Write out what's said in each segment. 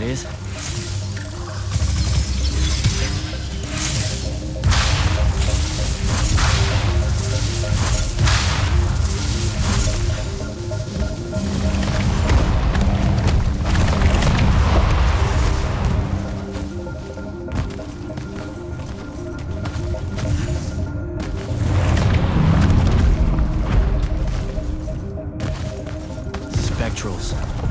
it is? Spectrals.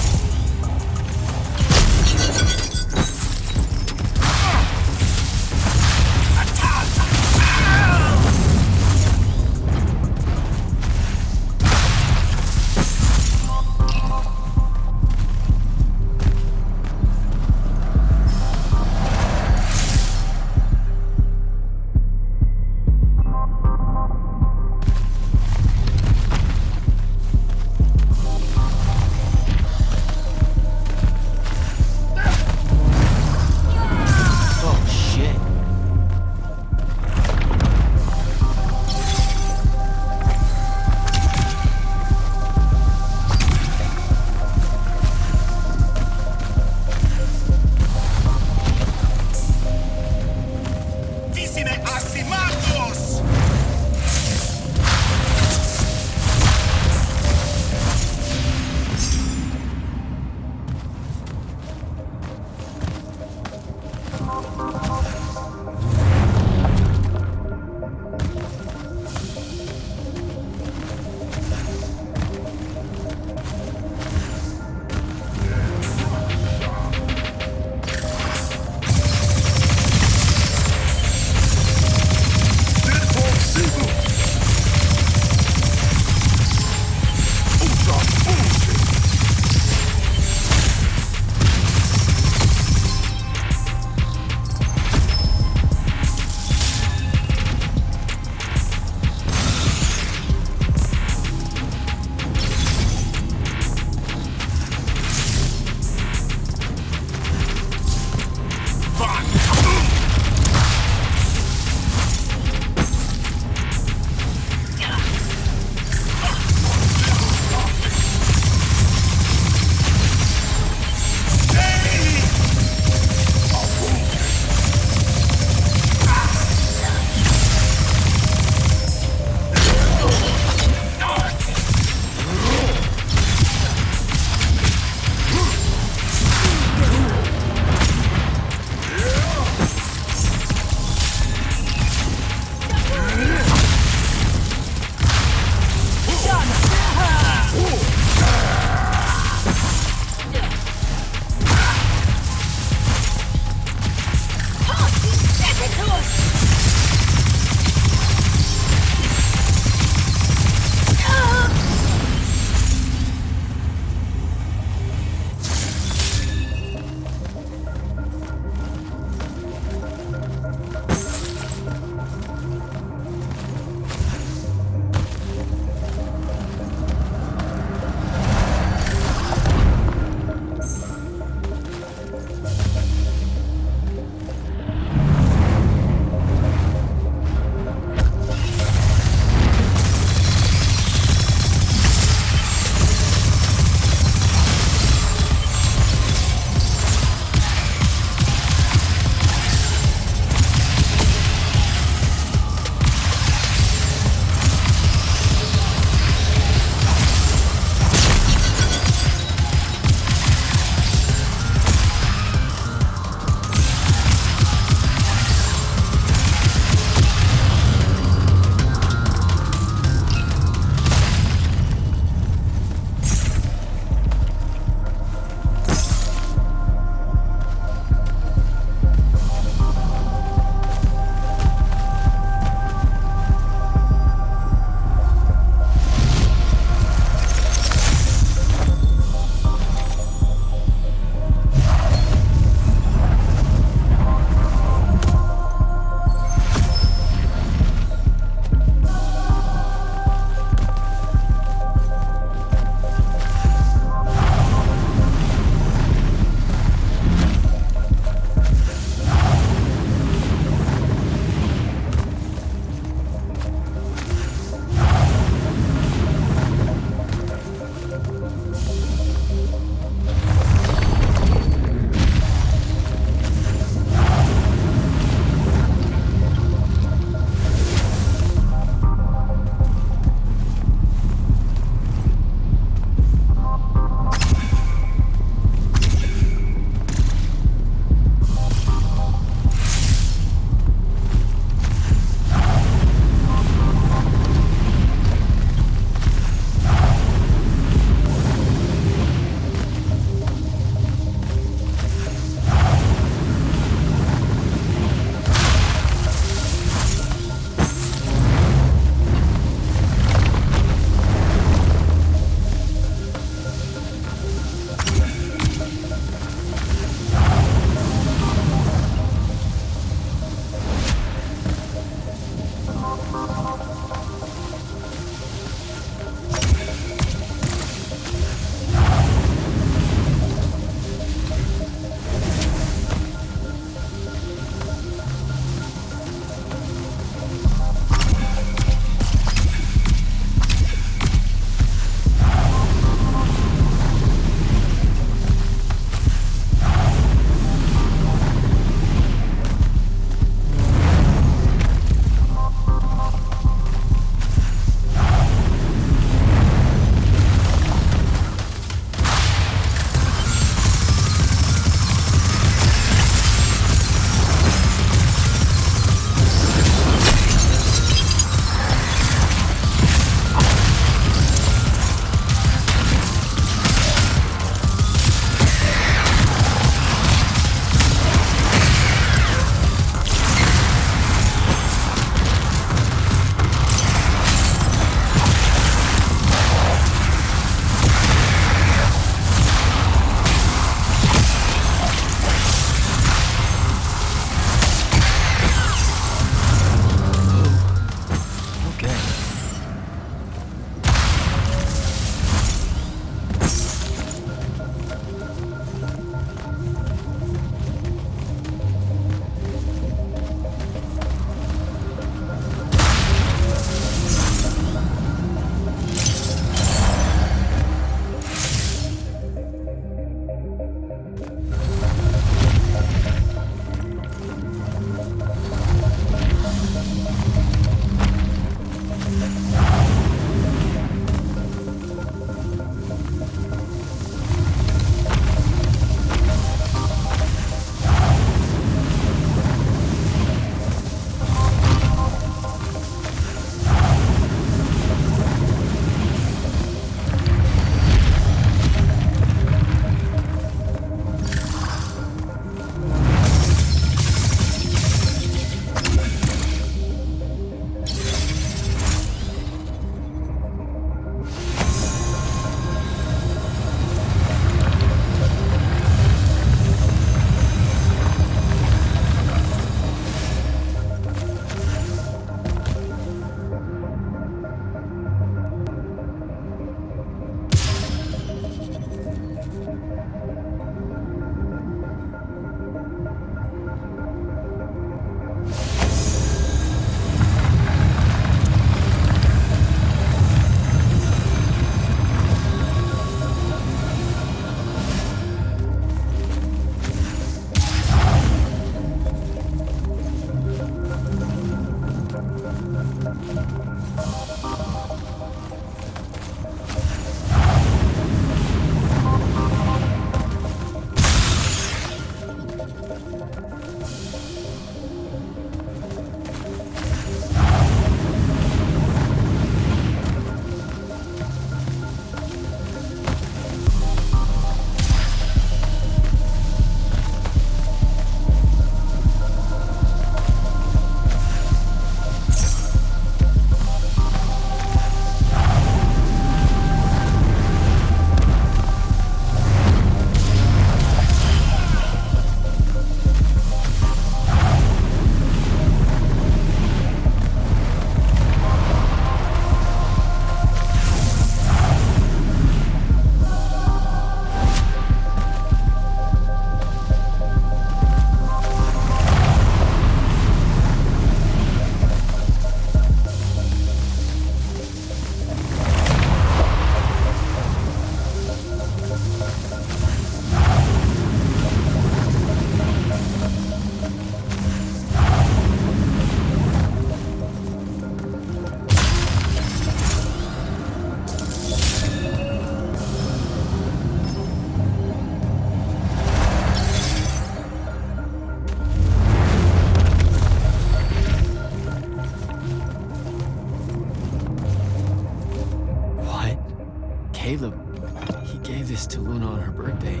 Luna on her birthday.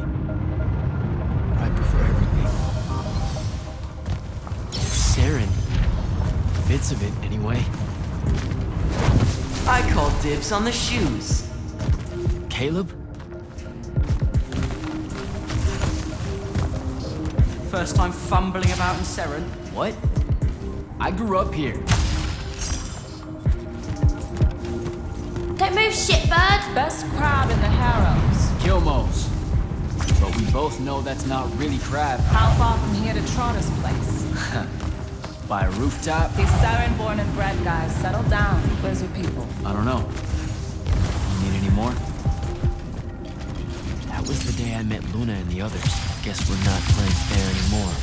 Right before everything. Saren. Bits of it, anyway. I call dibs on the shoes. Caleb? First time fumbling about in Seren. What? I grew up here. Don't move, shitbird! Best crab in the Harrows. Kilmos. But we both know that's not really crab. How far from here to Trotter's place? By a rooftop? These Saren born and bred guys, settle down. Where's your people? I don't know. You need any more? That was the day I met Luna and the others. Guess we're not playing fair anymore.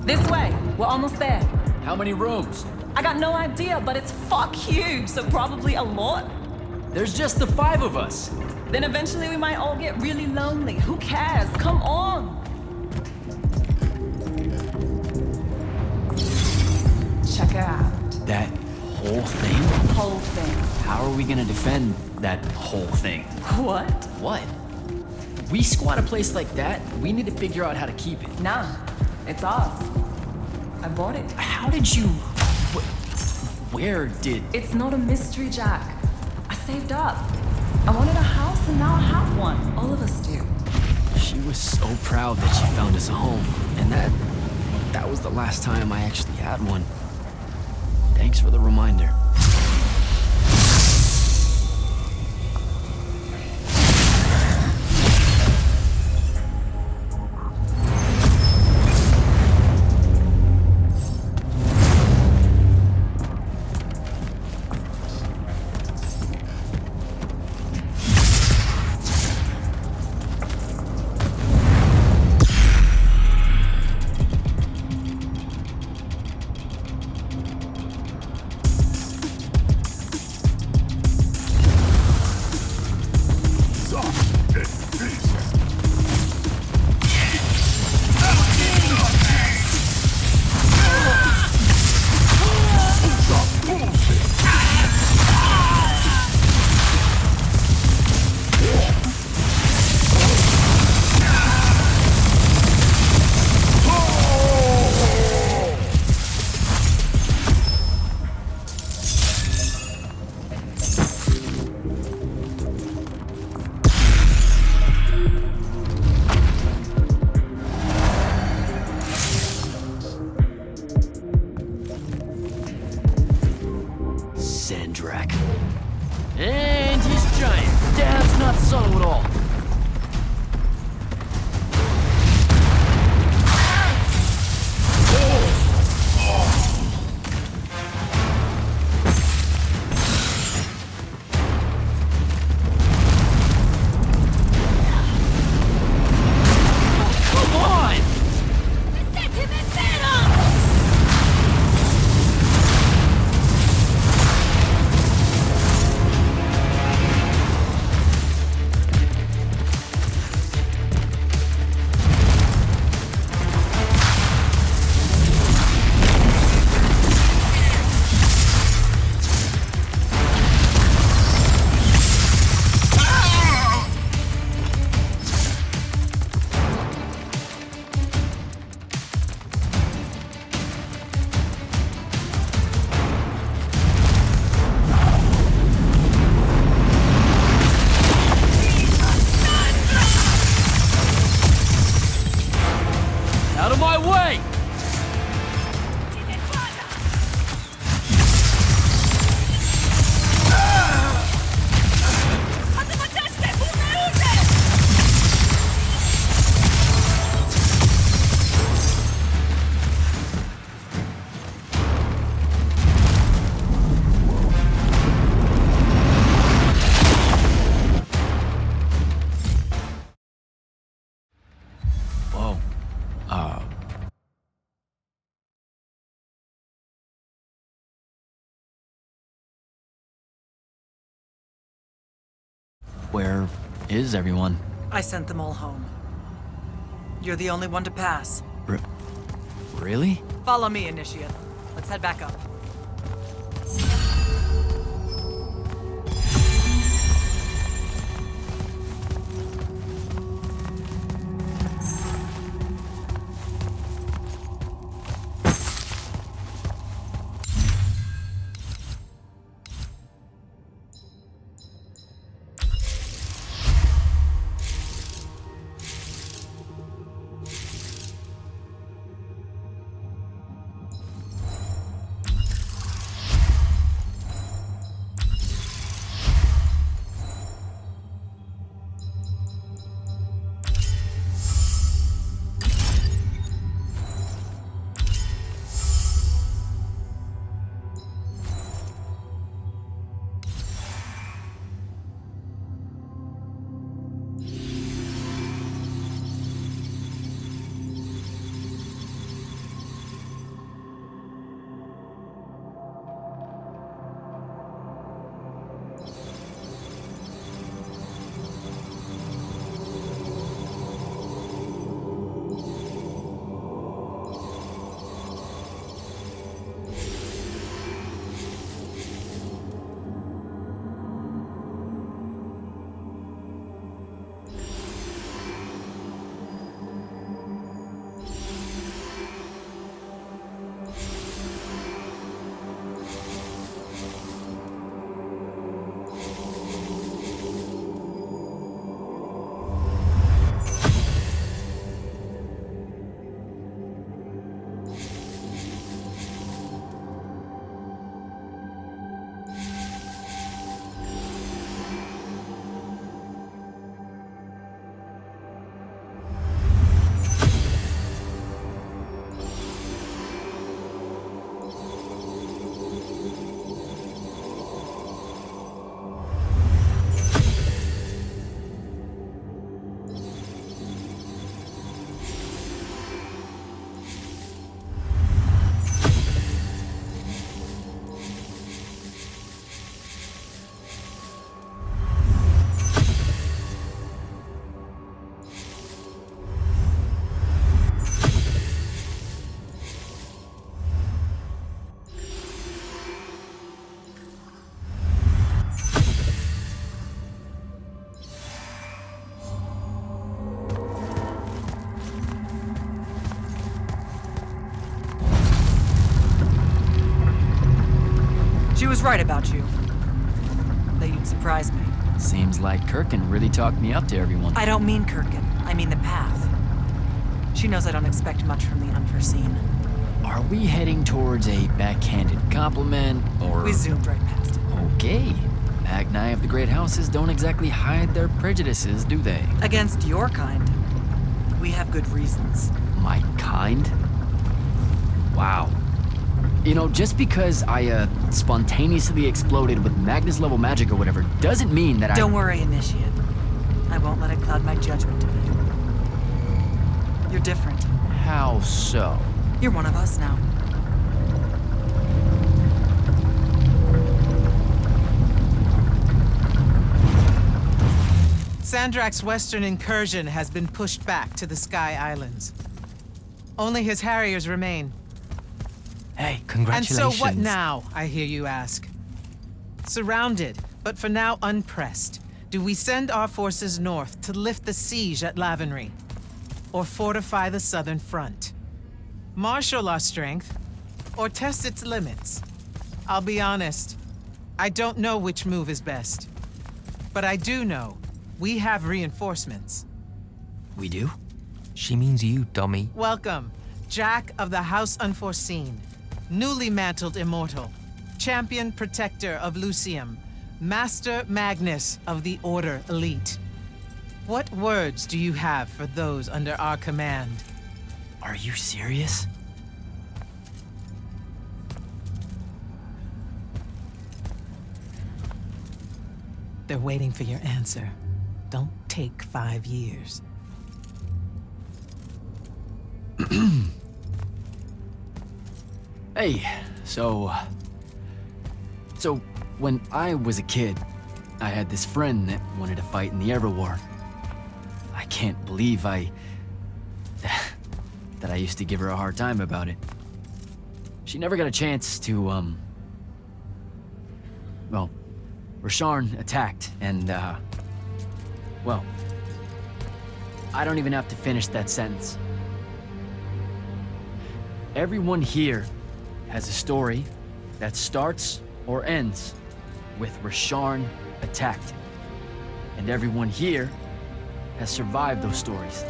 This way. We're almost there. How many rooms? I got no idea, but it's fuck huge, so probably a lot. There's just the 5 of us. Then eventually we might all get really lonely. Who cares? Come on. Check it out. That whole thing? Whole thing. How are we gonna defend that whole thing? What? What? We squat a place like that, we need to figure out how to keep it. Nah, it's ours. I bought it. How did you... Where did... It's not a mystery, Jack. I saved up. I wanted a house and now I have one. All of us do. She was so proud that she found us a home. And that was the last time I actually had one. Thanks for the reminder. way! Whoa. Where is everyone? I sent them all home. You're the only one to pass. Really? Follow me, Initiate. Let's head back up. She was right about you. That you'd surprise me. Seems like Kirkin really talked me up to everyone. I don't mean Kirkin. I mean the path. She knows I don't expect much from the unforeseen. Are we heading towards a backhanded compliment, or... We zoomed right past it. Okay. Magni of the Great Houses don't exactly hide their prejudices, do they? Against your kind, we have good reasons. My kind? Wow. You know, just because I, spontaneously exploded with Magnus-level magic or whatever, doesn't mean that Don't worry, Initiate. I won't let it cloud my judgment of you. You're different. How so? You're one of us now. Sandrak's western incursion has been pushed back to the Sky Islands. Only his Harriers remain. Hey, And congratulations. so what now, I hear you ask? Surrounded, but for now unpressed, do we send our forces north to lift the siege at Lavenry? Or fortify the southern front? Marshal our strength, or test its limits? I'll be honest, I don't know which move is best. But I do know we have reinforcements. We do? She means you, dummy. Welcome. Jack of the House Unforeseen, newly mantled Immortal, Champion Protector of Lucium, Master Magnus of the Order Elite. What words do you have for those under our command? Are you serious? They're waiting for your answer. Don't take 5 years. Hey, so when I was a kid, I had this friend that wanted to fight in the Everwar. I can't believe that I used to give her a hard time about it. She never got a chance to, well, Rasharn attacked, and, well, I don't even have to finish that sentence. Everyone here has a story that starts or ends with Rasharn attacked. And everyone here has survived those stories.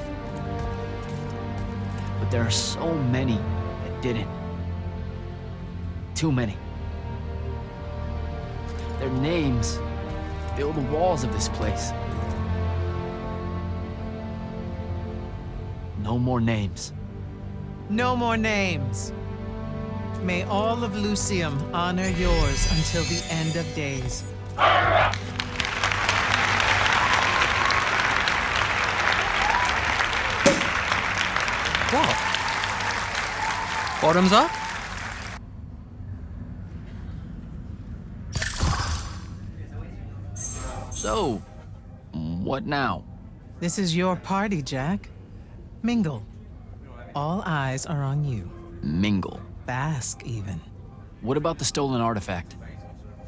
But there are so many that didn't. Too many. Their names fill the walls of this place. No more names. No more names. May all of Lucium honor yours until the end of days. What? Bottoms up? So, what now? This is your party, Jack. Mingle. All eyes are on you. Mingle. Bask, even. What about the stolen artifact?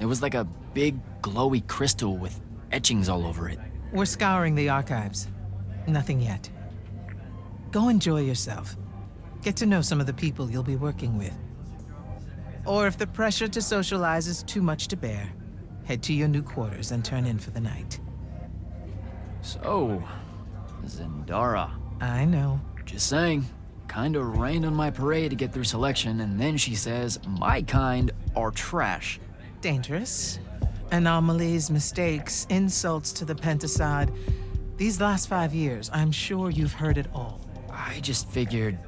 It was like a big, glowy crystal with etchings all over it. We're scouring the archives. Nothing yet. Go enjoy yourself. Get to know some of the people you'll be working with. Or if the pressure to socialize is too much to bear, head to your new quarters and turn in for the night. So, Zendara. I know. Just saying. Kinda rained on my parade to get through selection, and then she says my kind are trash. Dangerous. Anomalies, mistakes, insults to the Pentasod. These last 5 years, I'm sure you've heard it all. I just figured,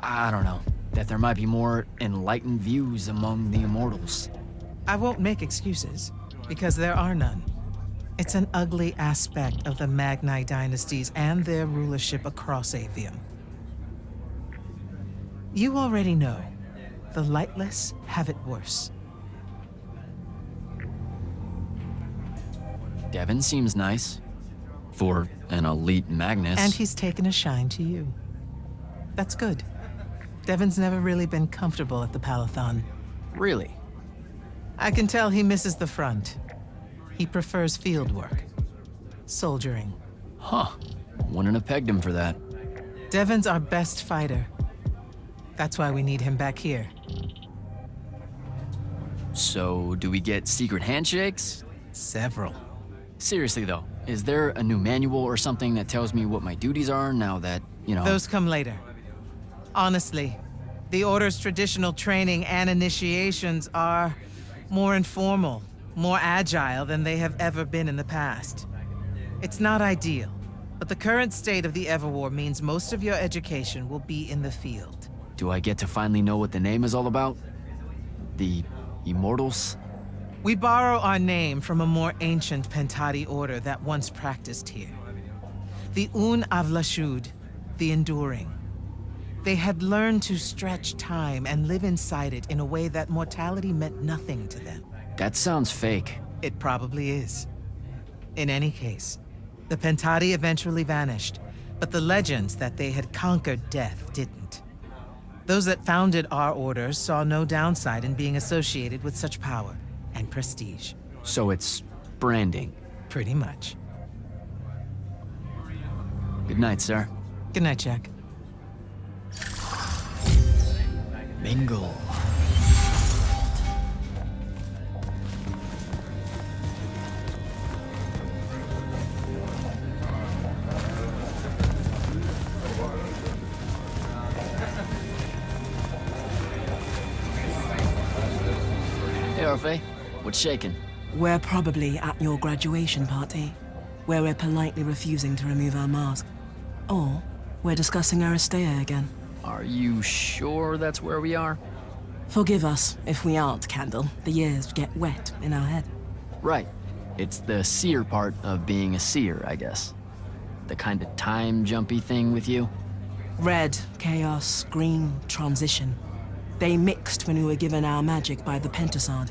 I don't know, that there might be more enlightened views among the Immortals. I won't make excuses, because there are none. It's an ugly aspect of the Magni dynasties and their rulership across Aveum. You already know, the lightless have it worse. Devin seems nice. For an elite Magnus. And he's taken a shine to you. That's good. Devin's never really been comfortable at the Palathon. Really? I can tell he misses the front. He prefers field work. Soldiering. Huh. Wouldn't have pegged him for that. Devin's our best fighter. That's why we need him back here. So, do we get secret handshakes? Several. Seriously though, is there a new manual or something that tells me what my duties are now that, you know... Those come later. Honestly, the Order's traditional training and initiations are more informal, more agile than they have ever been in the past. It's not ideal, but the current state of the Everwar means most of your education will be in the field. Do I get to finally know what the name is all about? The Immortals? We borrow our name from a more ancient Pentati order that once practiced here. The Un Avlashud, the Enduring. They had learned to stretch time and live inside it in a way that mortality meant nothing to them. That sounds fake. It probably is. In any case, the Pentati eventually vanished, but the legends that they had conquered death didn't. Those that founded our order saw no downside in being associated with such power and prestige. So it's branding. Pretty much. Good night, sir. Good night, Jack. Mingle. Orfe? What's shaking? We're probably at your graduation party, where we're politely refusing to remove our mask. Or we're discussing Aristea again. Are you sure that's where we are? Forgive us if we aren't, Candle. The years get wet in our head. Right. It's the seer part of being a seer, I guess. The kind of time-jumpy thing with you. Red, chaos, green, transition. They mixed when we were given our magic by the Pentasod.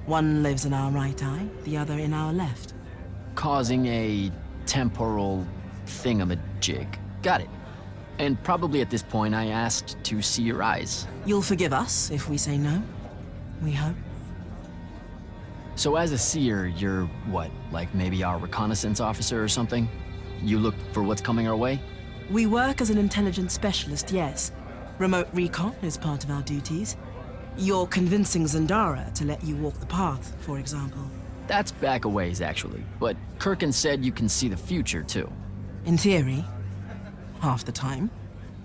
One lives in our right eye, the other in our left. Causing a temporal thingamajig. Got it. And probably at this point I asked to see your eyes. You'll forgive us if we say no. We hope. So as a seer, you're what? Like maybe our reconnaissance officer or something? You look for what's coming our way? We work as an intelligence specialist, yes. Remote recon is part of our duties. You're convincing Zendara to let you walk the path, for example. That's back a ways, actually. But Kirkin said you can see the future, too. In theory, half the time.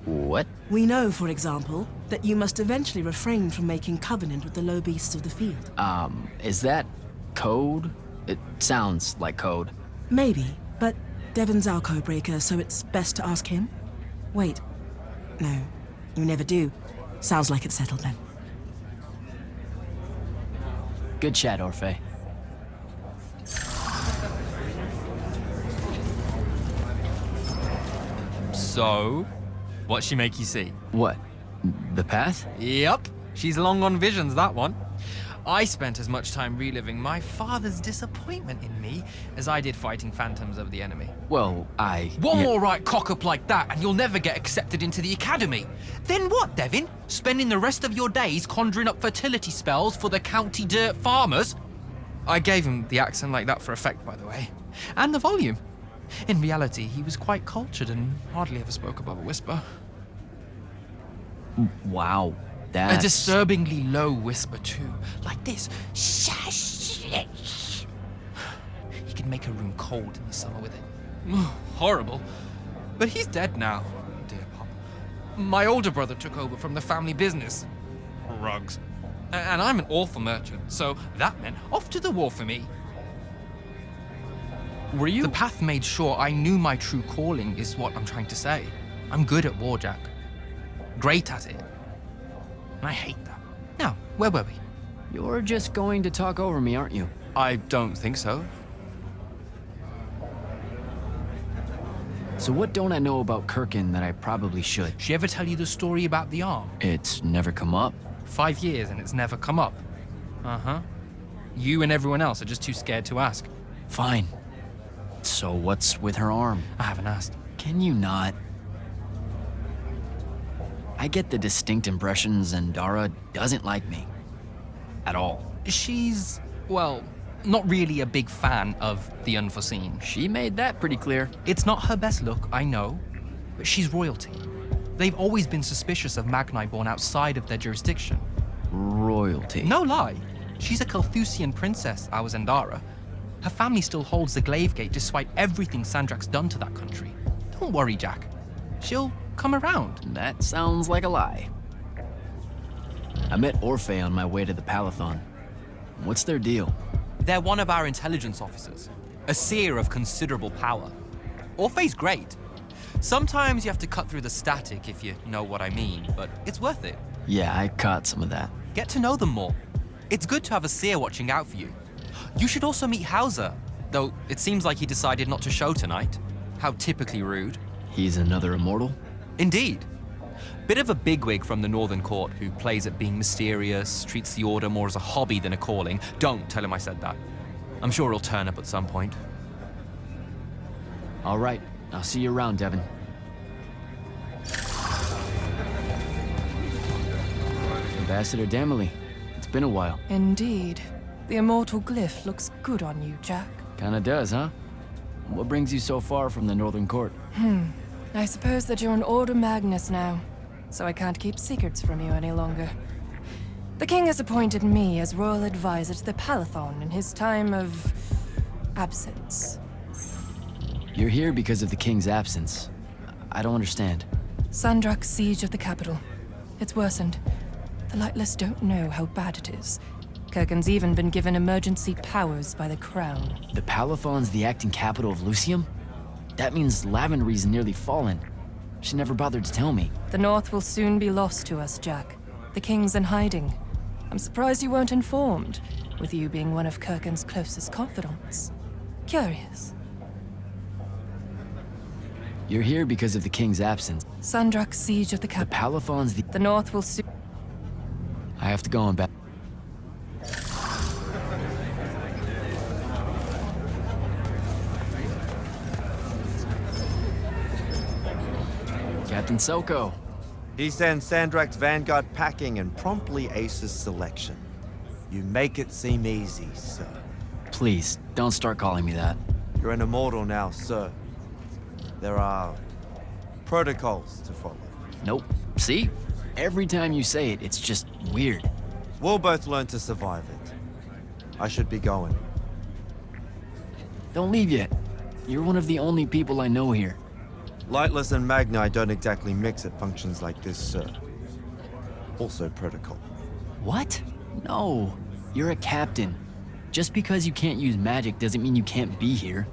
What? We know, for example, that you must eventually refrain from making covenant with the low beasts of the field. Is that code? It sounds like code. Maybe, but Devon's our codebreaker, so it's best to ask him. Wait. No, you never do. Sounds like it's settled then. Good chat, Orfe. So, what'd she make you see? What? The path? Yep, she's long on visions, that one. I spent as much time reliving my father's disappointment in me as I did fighting phantoms of the enemy. Well, One more right cock-up like that and you'll never get accepted into the academy. Then what, Devin? Spending the rest of your days conjuring up fertility spells for the county dirt farmers? I gave him the accent like that for effect, by the way. And the volume. In reality, he was quite cultured and hardly ever spoke above a whisper. Wow. A That's... disturbingly low whisper, too. Like this. He could make a room cold in the summer with it. Horrible. But he's dead now, dear Pop. My older brother took over from the family business. Rugs. And I'm an awful merchant, so that meant off to the war for me. Were you... The path made sure I knew my true calling is what I'm trying to say. I'm good at war, Jack. Great at it. And I hate that. Now, where were we? You're just going to talk over me, aren't you? I don't think so. So what don't I know about Kirkin that I probably should? She ever tell you the story about the arm? It's never come up. 5 years and it's never come up. Uh-huh. You and everyone else are just too scared to ask. Fine. So what's with her arm? I haven't asked. Can you not? I get the distinct impression Zendara doesn't like me. At all. She's, well, not really a big fan of the unforeseen. She made that pretty clear. It's not her best look, I know, but she's royalty. They've always been suspicious of Magni born outside of their jurisdiction. Royalty. No lie. She's a Carthusian princess, our Zendara. Her family still holds the Glaive Gate despite everything Sandrak's done to that country. Don't worry, Jack. She'll come around. That sounds like a lie. I met Orfe on my way to the Palathon. What's their deal? They're one of our intelligence officers, a seer of considerable power. Orfe's great. Sometimes you have to cut through the static if you know what I mean, but it's worth it. Yeah, I caught some of that. Get to know them more. It's good to have a seer watching out for you. You should also meet Hauser, though it seems like he decided not to show tonight. How typically rude. He's another immortal? Indeed. Bit of a bigwig from the Northern Court who plays at being mysterious, treats the Order more as a hobby than a calling. Don't tell him I said that. I'm sure he'll turn up at some point. All right, I'll see you around, Devin. Ambassador Damley, it's been a while. Indeed. The immortal glyph looks good on you, Jack. Kinda does, huh? What brings you so far from the Northern Court? I suppose that you're an Order Magnus now, so I can't keep secrets from you any longer. The king has appointed me as royal advisor to the Palathon in his time of absence. You're here because of the king's absence. I don't understand. Sandrak's siege of the capital. It's worsened. The Lightless don't know how bad it is. Kirkin's even been given emergency powers by the Crown. The Palathon's the acting capital of Lucium? That means Lavendry's nearly fallen. She never bothered to tell me. The North will soon be lost to us, Jack. The King's in hiding. I'm surprised you weren't informed, with you being one of Kirkin's closest confidants. Curious. You're here because of the King's absence. Sandrak's siege of the The capital. Palathon's the... The North will soon... I have to go and back. Captain Soko. He sends Sandrak's vanguard packing and promptly aces selection. You make it seem easy, sir. Please, don't start calling me that. You're an immortal now, sir. There are protocols to follow. Nope. See? Every time you say it, it's just weird. We'll both learn to survive it. I should be going. Don't leave yet. You're one of the only people I know here. Lightless and Magni don't exactly mix at functions like this, sir. Also protocol. What? No. You're a captain. Just because you can't use magic doesn't mean you can't be here.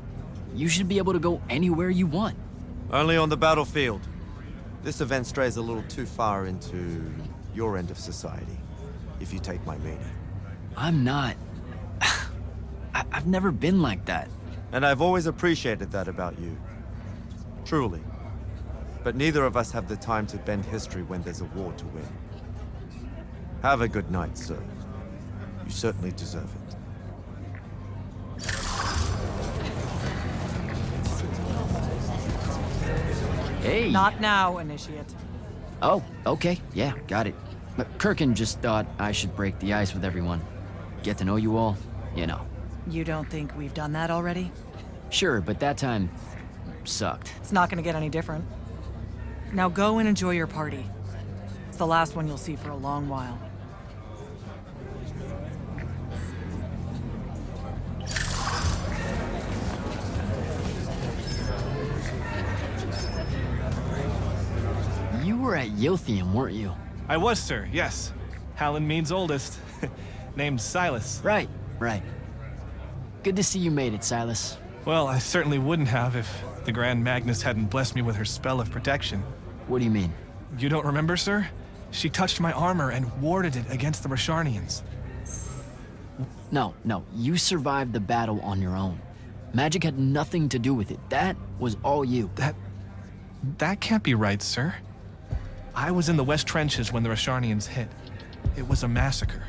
You should be able to go anywhere you want. Only on the battlefield. This event strays a little too far into your end of society, if you take my meaning. I'm not. I've never been like that. And I've always appreciated that about you. Truly. But neither of us have the time to bend history when there's a war to win. Have a good night, sir. You certainly deserve it. Hey! Not now, Initiate. Oh, okay. Yeah, got it. But Kirkin just thought I should break the ice with everyone. Get to know you all, you know. You don't think we've done that already? Sure, but that time sucked. It's not gonna get any different. Now go and enjoy your party. It's the last one you'll see for a long while. You were at Yothium, weren't you? I was, sir, yes. Hallen means oldest. Named Silas. Right. Good to see you made it, Silas. Well, I certainly wouldn't have if the Grand Magnus hadn't blessed me with her spell of protection. What do you mean? You don't remember, sir? She touched my armor and warded it against the Rasharnians. No, you survived the battle on your own. Magic had nothing to do with it. That was all you. That can't be right, sir. I was in the West Trenches when the Rasharnians hit. It was a massacre.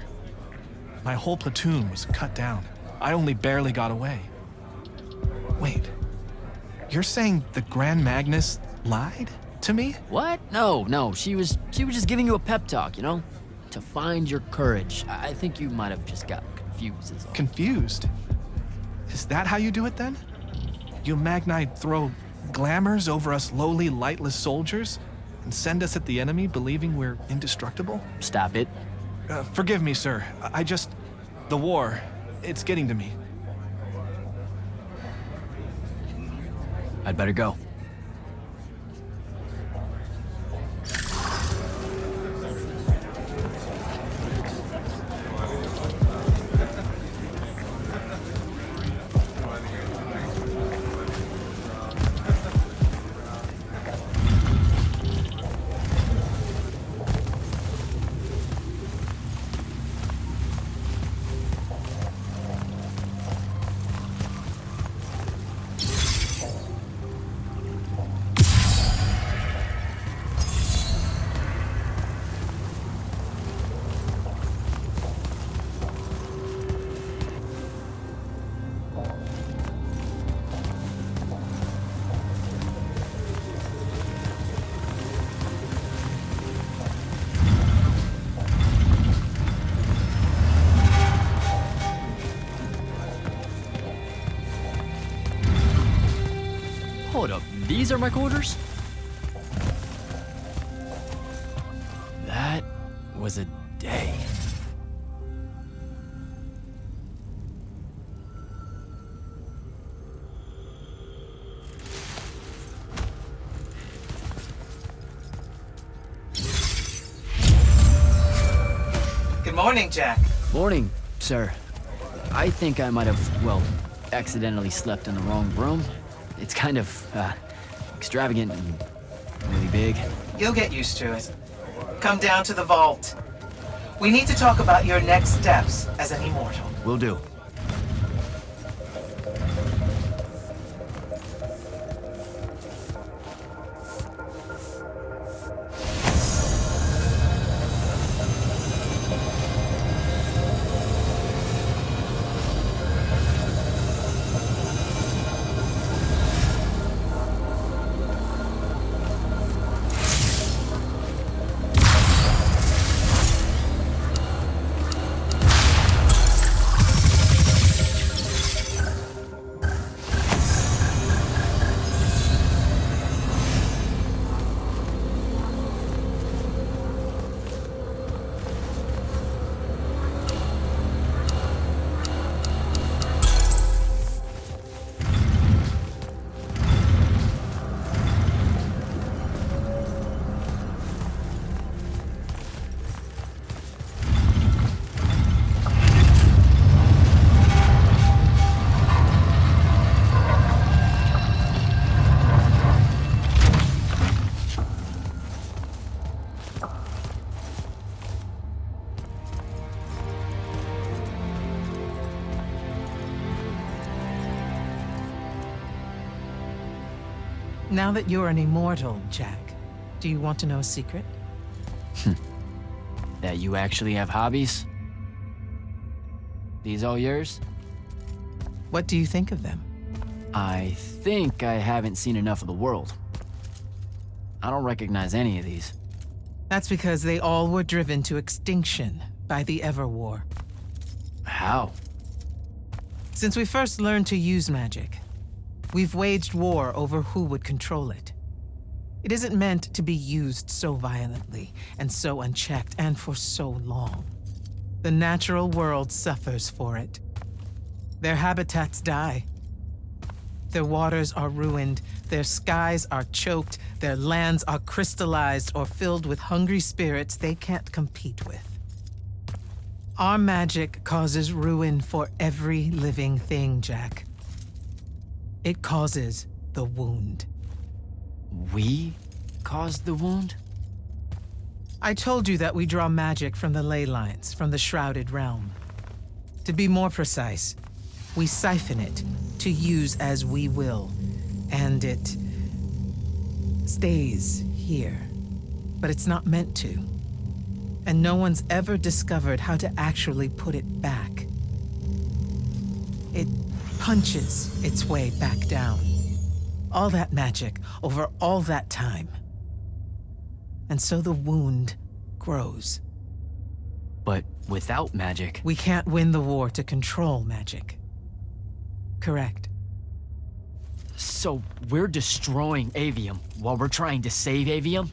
My whole platoon was cut down. I only barely got away. Wait, you're saying the Grand Magnus lied to me? What? No, she was just giving you a pep talk, you know? To find your courage. I think you might have just got confused is all. Confused? Is that how you do it then? You Magni throw glamours over us lowly, lightless soldiers and send us at the enemy believing we're indestructible? Stop it. Forgive me, sir. The war, it's getting to me. I'd better go. Hold up, these are my quarters? That was a day. Good morning, Jack. Morning. Sir, I think I might have, well, accidentally slept in the wrong room. It's kind of, extravagant and really big. You'll get used to it. Come down to the vault. We need to talk about your next steps as an immortal. Will do. Now that you're an immortal, Jack, do you want to know a secret? That you actually have hobbies? These all yours? What do you think of them? I think I haven't seen enough of the world. I don't recognize any of these. That's because they all were driven to extinction by the Everwar. How? Since we first learned to use magic, we've waged war over who would control it. It isn't meant to be used so violently and so unchecked and for so long. The natural world suffers for it. Their habitats die. Their waters are ruined, their skies are choked, their lands are crystallized or filled with hungry spirits they can't compete with. Our magic causes ruin for every living thing, Jack. It causes the wound. We caused the wound? I told you that we draw magic from the ley lines, from the Shrouded Realm. To be more precise, we siphon it to use as we will, and it stays here. But it's not meant to. And no one's ever discovered how to actually put it back. It punches its way back down. All that magic over all that time. And so the wound grows. But without magic... We can't win the war to control magic. Correct. So we're destroying Aveum while we're trying to save Aveum?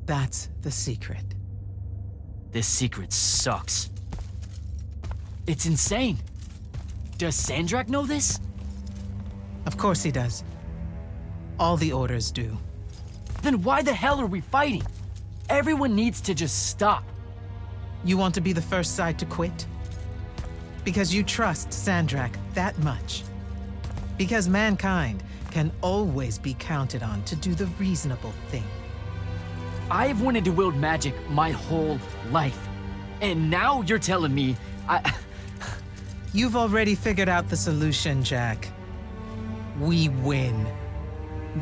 That's the secret. This secret sucks. It's insane. Does Sandrak know this? Of course he does. All the orders do. Then why the hell are we fighting? Everyone needs to just stop. You want to be the first side to quit? Because you trust Sandrak that much. Because mankind can always be counted on to do the reasonable thing. I've wanted to wield magic my whole life. And now you're telling me You've already figured out the solution, Jack. We win.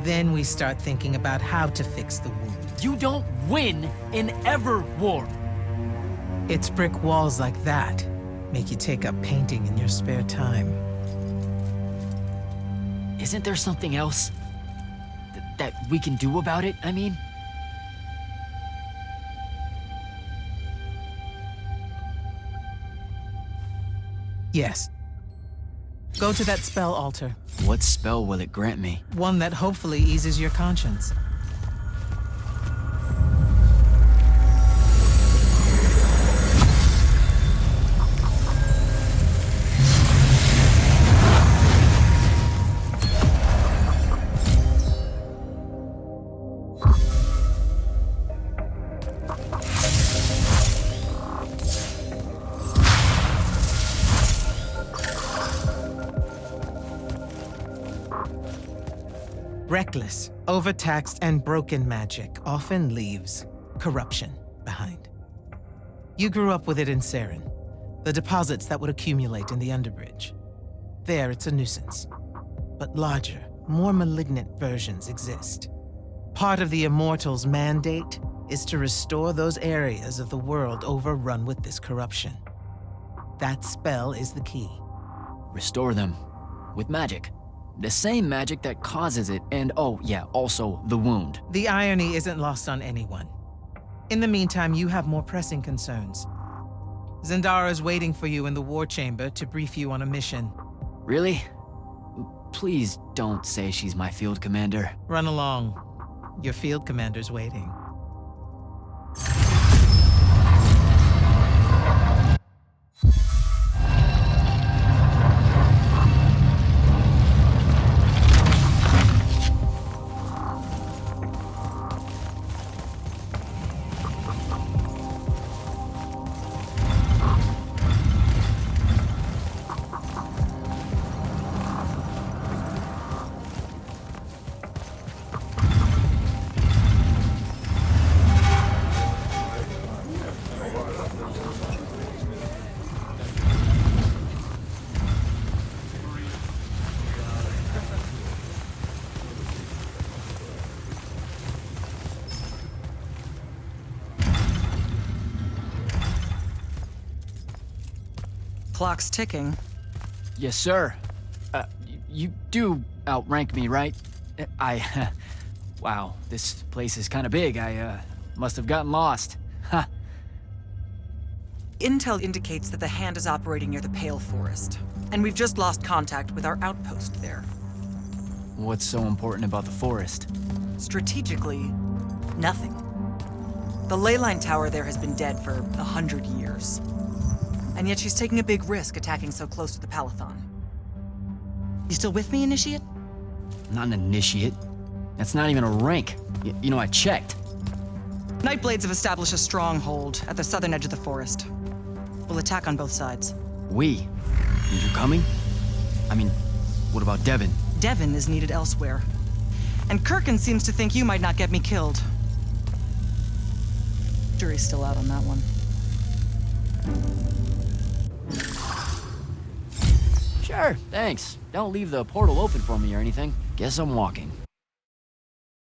Then we start thinking about how to fix the wound. You don't win in Everwar. It's brick walls like that make you take up painting in your spare time. Isn't there something else that we can do about it, I mean? Yes. Go to that spell altar. What spell will it grant me? One that hopefully eases your conscience. Reckless, overtaxed, and broken magic often leaves corruption behind. You grew up with it in Saren, the deposits that would accumulate in the Underbridge. There, it's a nuisance. But larger, more malignant versions exist. Part of the Immortals' mandate is to restore those areas of the world overrun with this corruption. That spell is the key. Restore them. With magic. The same magic that causes it, and oh yeah, also the wound. The irony isn't lost on anyone. In the meantime, you have more pressing concerns. Zendara's waiting for you in the war chamber to brief you on a mission. Really? Please don't say she's my field commander. Run along. Your field commander's waiting. Clock's ticking. Yes, sir. You do outrank me, right? Wow, this place is kind of big. I must have gotten lost. Ha. Intel indicates that the Hand is operating near the Pale Forest, and we've just lost contact with our outpost there. What's so important about the forest? Strategically, nothing. The leyline tower there has been dead for 100 years. And yet she's taking a big risk attacking so close to the Palathon. You still with me, Initiate? Not an initiate. That's not even a rank. You know, I checked. Nightblades have established a stronghold at the southern edge of the forest. We'll attack on both sides. We? And you're coming? I mean, what about Devin? Devin is needed elsewhere. And Kirkin seems to think you might not get me killed. Jury's still out on that one. Sure, thanks. Don't leave the portal open for me or anything. Guess I'm walking.